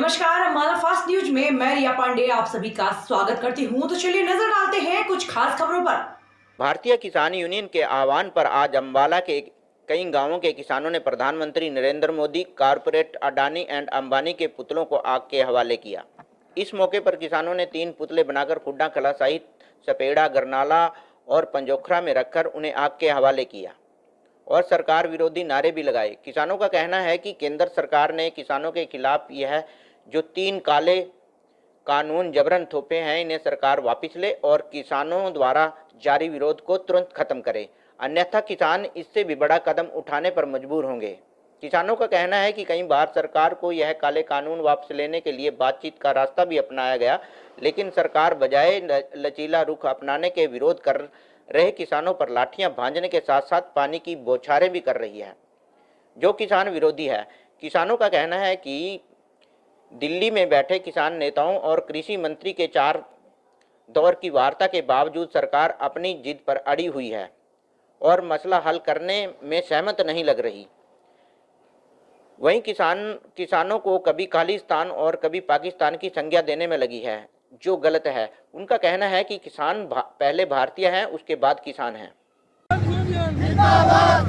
नमस्कार, हमारा fast news में मैं रिया पांडे आप सभी का स्वागत करती हूं। तो चलिए नजर डालते हैं कुछ खास खबरों पर। भारतीय किसान यूनियन के आह्वान पर आज अंबाला के कई गांवों के किसानों ने प्रधानमंत्री नरेंद्र मोदी, कॉरपोरेट अडानी एंड अंबानी के पुतलों को आग के हवाले किया। इस मौके पर किसानों ने 3 पुतले बनाकर खुड्डा कला सहित सपेड़ा, गरनाला और पंजोखरा में रखकर उन्हें आग के हवाले किया और सरकार विरोधी नारे भी लगाए। किसानों का कहना है कि केंद्र सरकार ने किसानों के खिलाफ यह जो 3 काले कानून जबरन थोपे हैं, इन्हें सरकार वापस ले और किसानों द्वारा जारी विरोध को तुरंत खत्म करे, अन्यथा किसान इससे भी बड़ा कदम उठाने पर मजबूर होंगे। किसानों का कहना है कि कई बार सरकार को यह काले कानून वापस लेने के लिए बातचीत का रास्ता भी अपनाया गया, लेकिन सरकार बजाय लचीला रुख अपनाने के विरोध कर रहे किसानों पर लाठियां भांजने के साथ साथ पानी की बौछारें भी कर रही है, जो किसान विरोधी है। किसानों का कहना है कि दिल्ली में बैठे किसान नेताओं और कृषि मंत्री के 4 दौर की वार्ता के बावजूद सरकार अपनी जिद पर अड़ी हुई है और मसला हल करने में सहमत नहीं लग रही। वहीं किसानों को कभी खालिस्तान और कभी पाकिस्तान की संज्ञा देने में लगी है, जो गलत है। उनका कहना है कि किसान पहले भारतीय हैं, उसके बाद किसान हैं।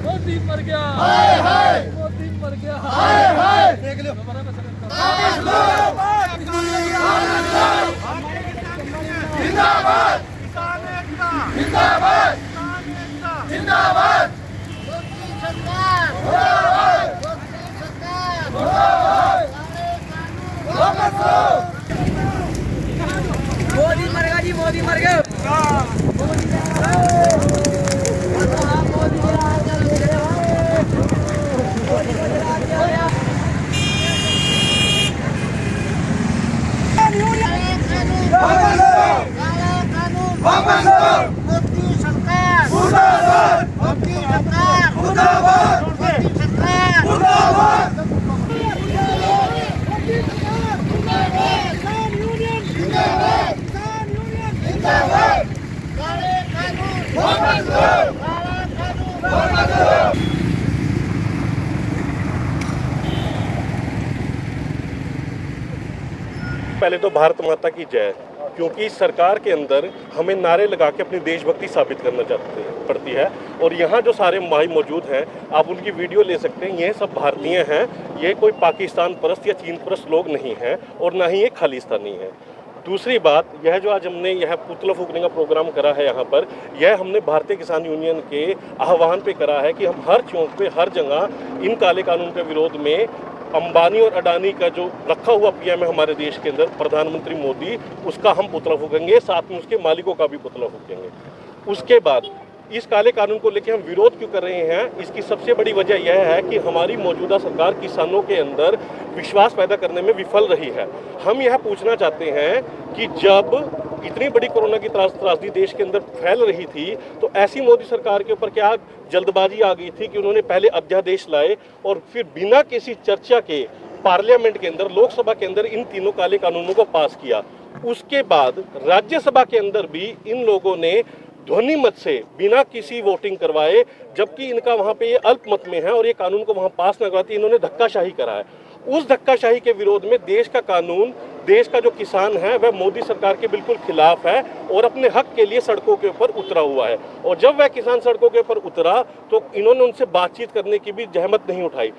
मोदी मर गया, हाय हाय मोदी मर गया, हाय हाय देख लो जिंदाबाद किसान एकता, जिंदाबाद जिंदाबाद सरकार मुर्दाबाद, सरकार मुर्दाबाद, मोदी मर गया जी, मोदी मर गया। पहले तो भारत माता की जय, क्योंकि सरकार के अंदर हमें नारे लगा के अपनी देशभक्ति साबित करना पड़ती है। और यहाँ जो सारे भाई मौजूद हैं, आप उनकी वीडियो ले सकते हैं। ये सब भारतीय हैं, ये कोई पाकिस्तान परस्त या चीन परस्त लोग नहीं हैं और ना ही ये खालिस्तानी है। दूसरी बात, यह जो आज हमने यह पुतला फूकने का प्रोग्राम करा है यहाँ पर, यह हमने भारतीय किसान यूनियन के आह्वान पे करा है कि हम हर चौक पे, हर जगह इन काले कानून के विरोध में अंबानी और अडानी का जो रखा हुआ पीएम है हमारे देश के अंदर, प्रधानमंत्री मोदी, उसका हम पुतला फूकेंगे, साथ में उसके मालिकों का भी पुतला फूकेंगे। उसके बाद इस काले कानून को लेकर हम विरोध क्यों कर रहे हैं, इसकी सबसे बड़ी वजह यह है कि हमारी मौजूदा सरकार किसानों के अंदर विश्वास पैदा करने में विफल रही है। हम यह पूछना चाहते हैं कि जब इतनी बड़ी कोरोना की त्रासदी देश के अंदर फैल रही थी, तो ऐसी मोदी सरकार के ऊपर क्या जल्दबाजी आ गई थी कि उन्होंने पहले अध्यादेश लाए और फिर बिना किसी चर्चा के पार्लियामेंट के अंदर, लोकसभा के अंदर इन तीनों काले कानूनों को पास किया। उसके बाद राज्यसभा के अंदर भी इन लोगों ने ध्वनि मत से बिना किसी वोटिंग करवाए, जबकि इनका वहां पे ये अल्पमत में है और ये कानून को वहां पास न करवाती, इन्होंने धक्काशाही करा है। उस धक्काशाही के विरोध में देश का कानून, देश का जो किसान है वह मोदी सरकार के बिल्कुल खिलाफ है और अपने हक के लिए सड़कों के ऊपर उतरा हुआ है। और जब वह किसान सड़कों के ऊपर उतरा तो इन्होंने उनसे बातचीत करने की भी जहमत नहीं उठाई।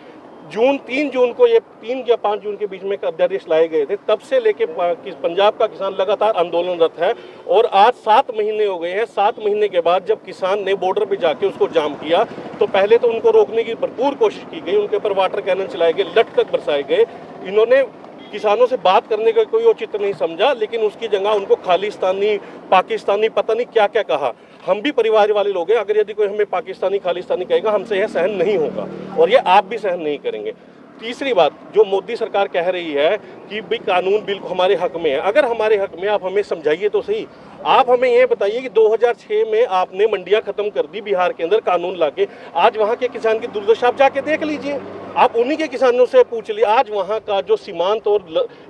3 जून को, ये 3 या 5 जून के बीच में अध्यादेश लाए गए थे, तब से लेके पंजाब का किसान लगातार आंदोलनरत है और आज 7 महीने हो गए हैं। 7 महीने के बाद जब किसान ने बॉर्डर पे जाके उसको जाम किया, तो पहले तो उनको रोकने की भरपूर कोशिश की गई, उनके ऊपर वाटर कैनन चलाए गए, लठ तक बरसाए गए। इन्होंने किसानों से बात करने का कोई औचित्य नहीं समझा, लेकिन उसकी जगह उनको खालिस्तानी, पाकिस्तानी, पता नहीं क्या क्या कहा। हम भी परिवार वाले लोग हैं, अगर यदि कोई हमें पाकिस्तानी, खालिस्तानी कहेगा, हमसे यह सहन नहीं होगा और ये आप भी सहन नहीं करेंगे। तीसरी बात, जो मोदी सरकार कह रही है कि भाई कानून बिल्कुल हमारे हक में है, अगर हमारे हक में, आप हमें समझाइए तो सही। आप हमें ये बताइए कि 2006 में आपने मंडियां खत्म कर दी बिहार के अंदर कानून लाके, आज वहां के किसान की दुर्दशा आप जाके देख लीजिए, आप उन्हीं के किसानों से पूछ लीजिए। आज वहां का जो सीमांत और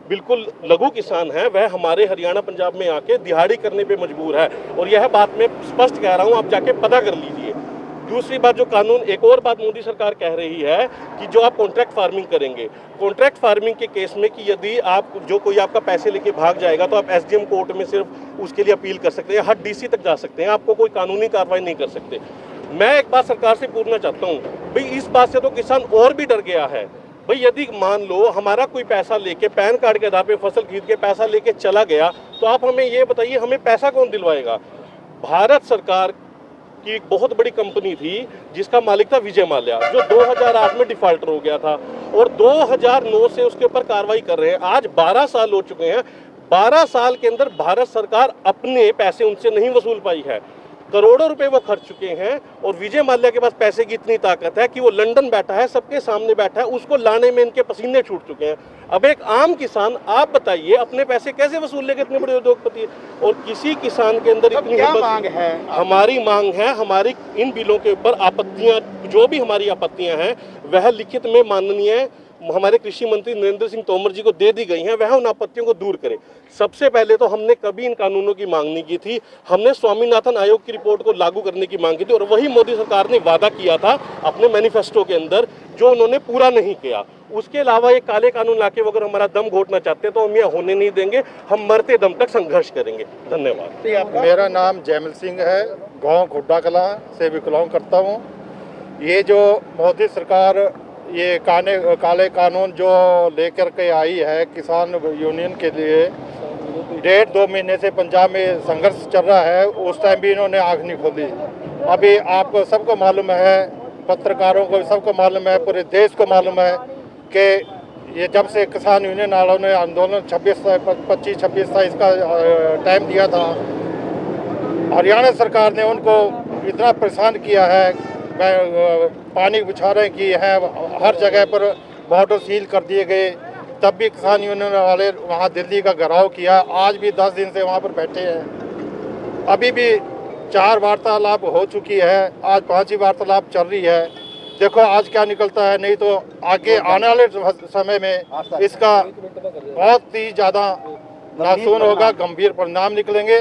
बिल्कुल लघु किसान है, वह हमारे हरियाणा पंजाब में आके दिहाड़ी करने पे मजबूर है और यह बात मैं स्पष्ट कह रहा हूं, आप जाके पता कर लीजिए। दूसरी बात जो कानून, एक और बात मोदी सरकार कह रही है कि जो आप कॉन्ट्रैक्ट फार्मिंग करेंगे, कॉन्ट्रैक्ट फार्मिंग के केस में कि यदि आप जो कोई आपका पैसे लेके भाग जाएगा तो आप एसडीएम कोर्ट में सिर्फ उसके लिए अपील कर सकते हैं, हर डीसी तक जा सकते हैं, आपको कोई कानूनी कार्रवाई नहीं कर सकते। मैं एक बात सरकार से पूछना चाहता हूँ, भाई इस बात से तो किसान और भी डर गया है। भाई यदि मान लो हमारा कोई पैसा लेके, पैन कार्ड के आधार पे फसल खरीद के पैसा लेके चला गया, तो आप हमें ये बताइए हमें पैसा कौन दिलवाएगा? भारत सरकार की एक बहुत बड़ी कंपनी थी जिसका मालिक था विजय माल्या, जो 2008 में डिफॉल्टर हो गया था और 2009 से उसके ऊपर कार्रवाई कर रहे हैं। आज 12 साल हो चुके हैं। 12 साल के अंदर भारत सरकार अपने पैसे उनसे नहीं वसूल पाई है। करोड़ों रुपए वो खर्च चुके हैं और विजय माल्या के पास पैसे की इतनी ताकत है कि वो लंदन बैठा है, सबके सामने बैठा है, उसको लाने में इनके पसीने छूट चुके हैं। अब एक आम किसान, आप बताइए अपने पैसे कैसे वसूल लेंगे इतने बड़े उद्योगपति? और किसी किसान के अंदर इतनी क्या हिम्मत? मांग है? हमारी मांग है, हमारी इन बिलों के ऊपर आपत्तियां, जो भी हमारी आपत्तियां हैं वह लिखित में माननीय हमारे कृषि मंत्री नरेंद्र सिंह तोमर जी को दे दी गई हैं, वह उन आपत्तियों को दूर करें। सबसे पहले तो हमने कभी इन कानूनों की मांग नहीं की थी, हमने स्वामीनाथन आयोग की रिपोर्ट को लागू करने की मांग की थी और वही मोदी सरकार ने वादा किया था अपने मैनिफेस्टो के अंदर, जो उन्होंने पूरा नहीं किया। उसके अलावा ये काले कानून लाके अगर हमारा दम घोटना चाहते हैं तो हम यह होने नहीं देंगे, हम मरते दम तक संघर्ष करेंगे। धन्यवाद। मेरा नाम जैमल सिंह है, गांव खुड्डा कला से बिलोंग करता हूं। ये जो मोदी सरकार ये काले कानून जो लेकर के आई है किसान यूनियन के लिए, 1.5-2 महीने से पंजाब में संघर्ष चल रहा है, उस टाइम भी इन्होंने आँख नहीं खोली। अभी आपको सबको मालूम है, पत्रकारों को सबको मालूम है, पूरे देश को मालूम है कि ये जब से किसान यूनियन वालों ने आंदोलन 25-26 का टाइम दिया था, हरियाणा सरकार ने उनको इतना परेशान किया है, पानी बुछारें की हैं, हर जगह पर बॉर्डर सील कर दिए गए, तब भी किसान यूनियन वाले वहाँ दिल्ली का घेराव किया। आज भी 10 दिन से वहाँ पर बैठे हैं। अभी भी 4 वार्तालाप हो चुकी है, आज 5वीं वार्तालाप चल रही है। देखो आज क्या निकलता है, नहीं तो आगे आने वाले समय में इसका बहुत ही ज़्यादा नासून होगा, गंभीर परिणाम निकलेंगे।